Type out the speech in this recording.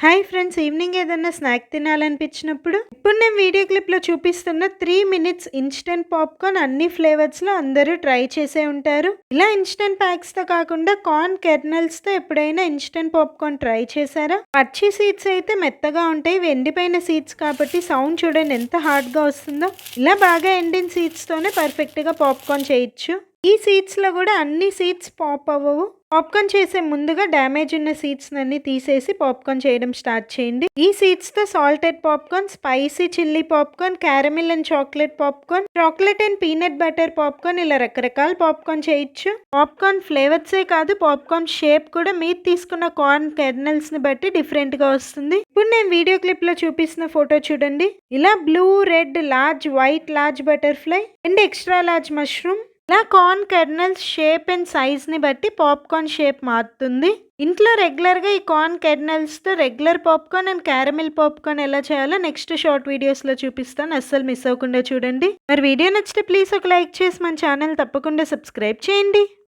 Hi friends, evening ఏదన్నా snack తినాలనిపించినప్పుడు ఇప్పుడు నేను వీడియో క్లిప్లో చూపిస్తున్న 3 మినిట్స్ ఇన్స్టెంట్ పాప్కార్న్ అన్ని ఫ్లేవర్స్లో అందరూ ట్రై చేసే ఉంటారు. ఇలా ఇన్స్టెంట్ ప్యాక్స్తో కాకుండా కార్న్ కెర్నల్స్తో ఎప్పుడైనా ఇన్స్టెంట్ పాప్కార్న్ ట్రై చేశారా? పచ్చి సీడ్స్ అయితే మెత్తగా ఉంటాయి, ఎండిపోయిన సీడ్స్ కాబట్టి సౌండ్ చూడండి ఎంత హార్డ్గా వస్తుందో. ఇలా బాగా ఎండిన సీడ్స్తోనే పర్ఫెక్ట్గా పాప్కార్న్ చేయొచ్చు. ఈ సీడ్స్లో కూడా అన్ని సీడ్స్ పాప్ అవ్వవు. పాప్కార్న్ చేసే ముందుగా డ్యామేజ్ ఉన్న సీడ్స్ అన్ని తీసేసి పాప్కార్న్ చేయడం స్టార్ట్ చేయండి. ఈ సీడ్స్ తో salted popcorn, spicy chilli popcorn, caramel and chocolate popcorn, chocolate and peanut butter popcorn, ఇలా రకరకాల పాప్కార్న్ చేయొచ్చు. పాప్కార్న్ ఫ్లేవర్సే కాదు, పాప్కార్న్ షేప్ కూడా మీరు తీసుకున్న కార్న్ కెర్నల్స్ ని బట్టి డిఫరెంట్ గా వస్తుంది. ఇప్పుడు నేను వీడియో క్లిప్ లో చూపిస్తున్న ఫోటో చూడండి. ఇలా blue, red, large, white, large butterfly and extra large mushroom. ఇలా కార్న్ కెర్నల్స్ షేప్ అండ్ సైజ్ని బట్టి పాప్కార్న్ షేప్ మారుతుంది. ఇంట్లో రెగ్యులర్గా ఈ కార్న్ కెర్నల్స్తో regular popcorn and caramel popcorn ఎలా చేయాలో నెక్స్ట్ షార్ట్ వీడియోస్లో చూపిస్తాను, అస్సలు మిస్ అవ్వకుండా చూడండి. మరి వీడియో నచ్చితే ప్లీజ్ ఒక లైక్ చేసి మన ఛానల్ తప్పకుండా సబ్స్క్రైబ్ చేయండి.